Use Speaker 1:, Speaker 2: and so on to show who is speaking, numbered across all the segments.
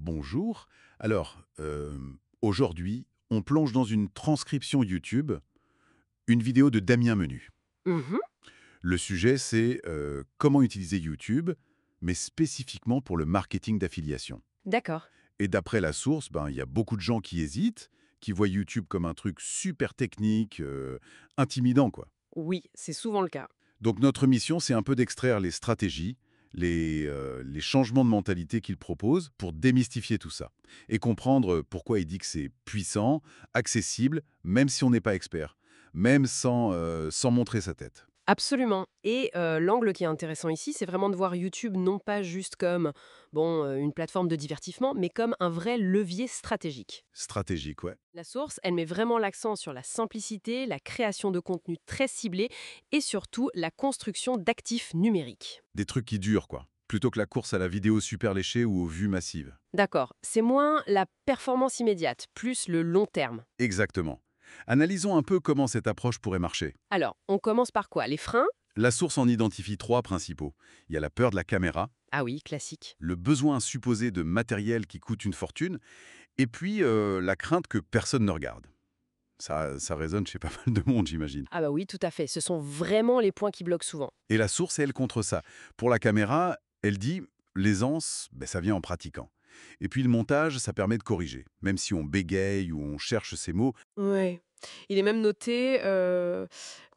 Speaker 1: bonjour. Alors, aujourd'hui, on plonge dans une transcription YouTube, une vidéo de Damien Menu.
Speaker 2: Mhm.
Speaker 1: Le sujet, c'est comment utiliser YouTube, mais spécifiquement pour le marketing d'affiliation.
Speaker 2: D'accord.
Speaker 1: Et d'après la source, il y a beaucoup de gens qui hésitent, qui voient YouTube comme un truc super technique, intimidant, quoi.
Speaker 2: Oui, c'est souvent le cas.
Speaker 1: Donc notre mission, c'est un peu d'extraire les stratégies, les changements de mentalité qu'il propose pour démystifier tout ça et comprendre pourquoi il dit que c'est puissant, accessible, même si on n'est pas expert, même sans montrer sa tête.
Speaker 2: Absolument. Et l'angle qui est intéressant ici, c'est vraiment de voir YouTube non pas juste comme une plateforme de divertissement, mais comme un vrai levier stratégique.
Speaker 1: Stratégique, ouais.
Speaker 2: La source, elle met vraiment l'accent sur la simplicité, la création de contenu très ciblé et surtout la construction d'actifs numériques.
Speaker 1: Des trucs qui durent, quoi. Plutôt que la course à la vidéo super léchée ou aux vues massives.
Speaker 2: D'accord, c'est moins la performance immédiate, plus le long terme.
Speaker 1: Exactement. Analysons un peu comment cette approche pourrait marcher.
Speaker 2: Alors, on commence par quoi? Les freins?
Speaker 1: La source en identifie trois principaux. Il y a la peur de la caméra,
Speaker 2: Ah oui, classique.
Speaker 1: le besoin supposé de matériel qui coûte une fortune, et puis la crainte que personne ne regarde. Ça résonne chez pas mal de monde, j'imagine.
Speaker 2: Ah bah oui, tout à fait. Ce sont vraiment les points qui bloquent souvent.
Speaker 1: Et la source, elle, contre ça. Pour la caméra, elle dit l'aisance, ça vient en pratiquant. Et puis le montage, ça permet de corriger. Même si on bégaye ou on cherche ses mots,
Speaker 2: Ouais. Il est même noté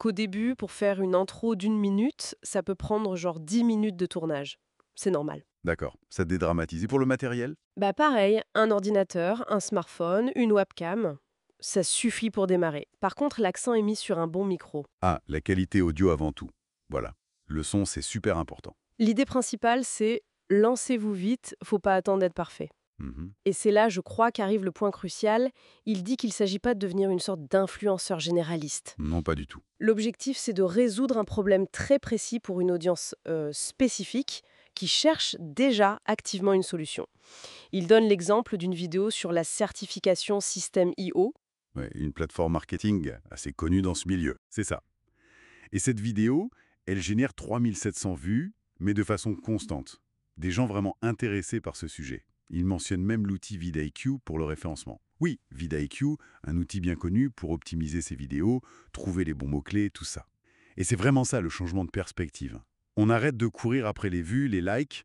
Speaker 2: qu'au début, pour faire une intro d'1 minute, ça peut prendre genre 10 minutes de tournage. C'est normal.
Speaker 1: d'accord, ça dédramatise. Et pour le matériel?
Speaker 2: Bah pareil, un ordinateur, un smartphone, une webcam, ça suffit pour démarrer. Par contre, l'accent est mis sur un bon micro.
Speaker 1: Ah, la qualité audio avant tout. Voilà. Le son, c'est super important.
Speaker 2: L'idée principale, c'est lancez-vous vite, faut pas attendre d'être parfait.
Speaker 1: Mhm.
Speaker 2: Et c'est là, je crois, qu'arrive le point crucial. Il dit qu'il ne s'agit pas de devenir une sorte d'influenceur généraliste.
Speaker 1: Non, pas du tout.
Speaker 2: L'objectif, c'est de résoudre un problème très précis pour une audience spécifique qui cherche déjà activement une solution. Il donne l'exemple d'une vidéo sur la certification Système IO.
Speaker 1: Ouais, une plateforme marketing assez connue dans ce milieu. C'est ça. Et cette vidéo, elle génère 3700 vues, mais de façon constante. Des gens vraiment intéressés par ce sujet. Il mentionne même l'outil vidIQ pour le référencement. Oui, vidIQ, un outil bien connu pour optimiser ses vidéos, trouver les bons mots-clés, tout ça. Et c'est vraiment ça le changement de perspective. On arrête de courir après les vues, les likes,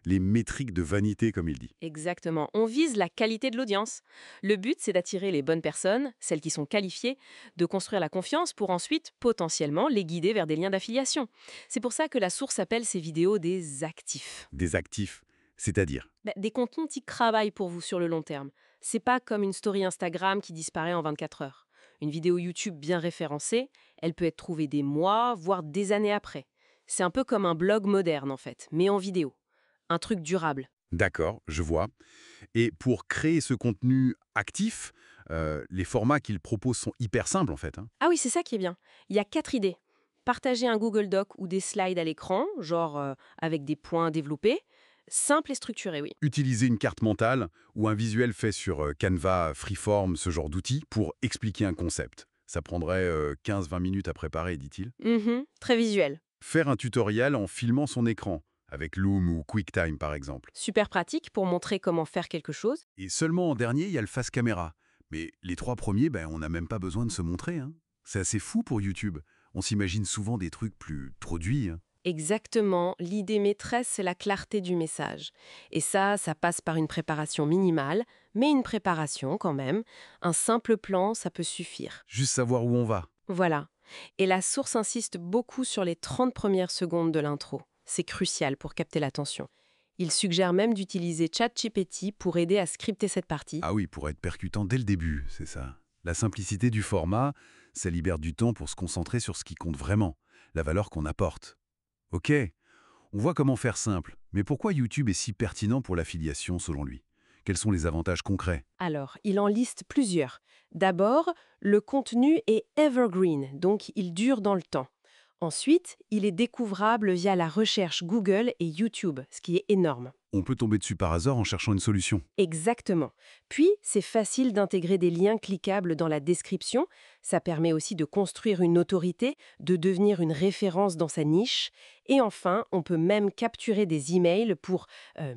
Speaker 1: les métriques de vanité, comme il dit.
Speaker 2: Exactement, on vise la qualité de l'audience. Le but, c'est d'attirer les bonnes personnes, celles qui sont qualifiées, de construire la confiance pour ensuite, potentiellement, les guider vers des liens d'affiliation. C'est pour ça que la source appelle ces vidéos des actifs.
Speaker 1: Des actifs, c'est-à-dire.
Speaker 2: Des contenus qui travaillent pour vous sur le long terme. C'est pas comme une story Instagram qui disparaît en 24 heures. Une vidéo YouTube bien référencée, elle peut être trouvée des mois, voire des années après. C'est un peu comme un blog moderne en fait, mais en vidéo. Un truc durable.
Speaker 1: D'accord, je vois. Et pour créer ce contenu actif, les formats qu'il propose sont hyper simples en fait, hein.
Speaker 2: Ah oui, c'est ça qui est bien. Il y a 4 idées. Partager un Google Doc ou des slides à l'écran, genre avec des points développés. Simple et structuré, oui.
Speaker 1: Utiliser une carte mentale ou un visuel fait sur Canva, Freeform, ce genre d'outils, pour expliquer un concept. Ça prendrait 15-20 minutes à préparer, dit-il.
Speaker 2: Très visuel.
Speaker 1: Faire un tutoriel en filmant son écran, avec Loom ou QuickTime par exemple.
Speaker 2: Super pratique pour montrer comment faire quelque chose.
Speaker 1: Et seulement en dernier, il y a le face caméra. Mais les trois premiers, on n'a même pas besoin de se montrer, hein. C'est assez fou pour YouTube. On s'imagine souvent des trucs plus produits, hein.
Speaker 2: Exactement, l'idée maîtresse, c'est la clarté du message. Et ça passe par une préparation minimale, mais une préparation quand même. Un simple plan, ça peut suffire.
Speaker 1: Juste savoir où on va.
Speaker 2: Voilà. Et la source insiste beaucoup sur les 30 premières secondes de l'intro. C'est crucial pour capter l'attention. Il suggère même d'utiliser ChatGPT pour aider à scripter cette partie.
Speaker 1: Ah oui, pour être percutant dès le début, c'est ça. La simplicité du format, ça libère du temps pour se concentrer sur ce qui compte vraiment, la valeur qu'on apporte. Ok, on voit comment faire simple, mais pourquoi YouTube est si pertinent pour l'affiliation selon lui? Quels sont les avantages concrets?
Speaker 2: Alors, il en liste plusieurs. D'abord, le contenu est evergreen, donc il dure dans le temps. Ensuite, il est découvrable via la recherche Google et YouTube, ce qui est énorme.
Speaker 1: On peut tomber dessus par hasard en cherchant une solution.
Speaker 2: Exactement. Puis, c'est facile d'intégrer des liens cliquables dans la description. Ça permet aussi de construire une autorité, de devenir une référence dans sa niche. Et enfin, on peut même capturer des emails pour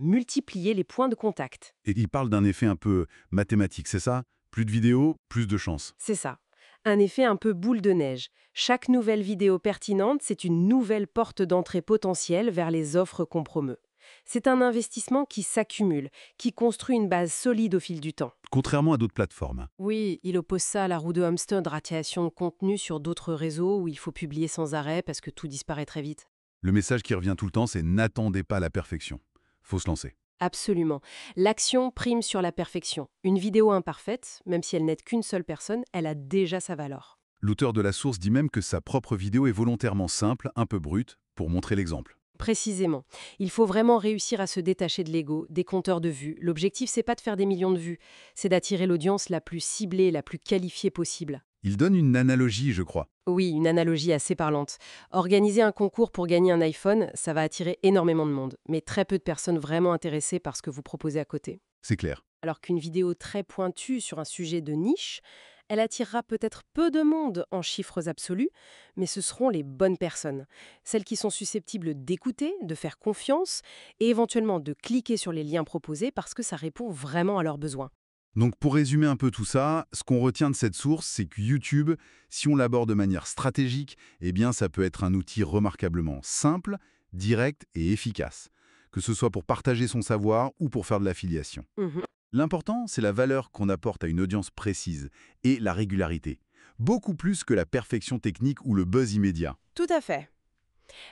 Speaker 2: multiplier les points de contact.
Speaker 1: Et il parle d'un effet un peu mathématique, c'est ça? Plus de vidéos, plus de chances.
Speaker 2: C'est ça. Un effet un peu boule de neige. Chaque nouvelle vidéo pertinente, c'est une nouvelle porte d'entrée potentielle vers les offres qu'on promeut. C'est un investissement qui s'accumule, qui construit une base solide au fil du temps.
Speaker 1: Contrairement à d'autres plateformes.
Speaker 2: Oui, il oppose ça à la roue de hamster de rationalisation de contenu sur d'autres réseaux où il faut publier sans arrêt parce que tout disparaît très vite.
Speaker 1: Le message qui revient tout le temps, c'est n'attendez pas la perfection. Faut se lancer.
Speaker 2: Absolument. L'action prime sur la perfection. Une vidéo imparfaite, même si elle n'aide qu'une seule personne, elle a déjà sa valeur.
Speaker 1: L'auteur de la source dit même que sa propre vidéo est volontairement simple, un peu brute, pour montrer l'exemple.
Speaker 2: Précisément. Il faut vraiment réussir à se détacher de l'ego, des compteurs de vues. L'objectif, c'est pas de faire des millions de vues, c'est d'attirer l'audience la plus ciblée, la plus qualifiée possible.
Speaker 1: Il donne une analogie, je crois.
Speaker 2: Oui, une analogie assez parlante. Organiser un concours pour gagner un iPhone, ça va attirer énormément de monde, mais très peu de personnes vraiment intéressées par ce que vous proposez à côté.
Speaker 1: C'est clair.
Speaker 2: Alors qu'une vidéo très pointue sur un sujet de niche, elle attirera peut-être peu de monde en chiffres absolus, mais ce seront les bonnes personnes, celles qui sont susceptibles d'écouter, de faire confiance et éventuellement de cliquer sur les liens proposés parce que ça répond vraiment à leurs besoins.
Speaker 1: Donc pour résumer un peu tout ça, ce qu'on retient de cette source, c'est que YouTube, si on l'aborde de manière stratégique, eh bien ça peut être un outil remarquablement simple, direct et efficace, que ce soit pour partager son savoir ou pour faire de l'affiliation.
Speaker 2: Mhm.
Speaker 1: L'important, c'est la valeur qu'on apporte à une audience précise et la régularité, beaucoup plus que la perfection technique ou le buzz immédiat.
Speaker 2: Tout à fait.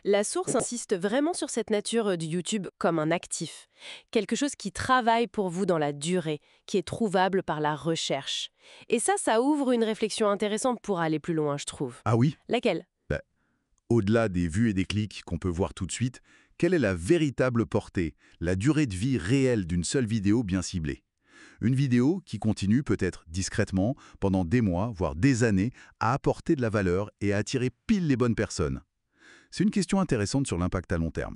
Speaker 2: La source insiste vraiment sur cette nature du YouTube comme un actif, quelque chose qui travaille pour vous dans la durée, qui est trouvable par la recherche. Et ça ouvre une réflexion intéressante pour aller plus loin, je trouve.
Speaker 1: Ah oui?
Speaker 2: Laquelle?
Speaker 1: Au-delà des vues et des clics qu'on peut voir tout de suite, quelle est la véritable portée, la durée de vie réelle d'une seule vidéo bien ciblée? Une vidéo qui continue peut-être discrètement, pendant des mois, voire des années, à apporter de la valeur et à attirer pile les bonnes personnes. C'est une question intéressante sur l'impact à long terme.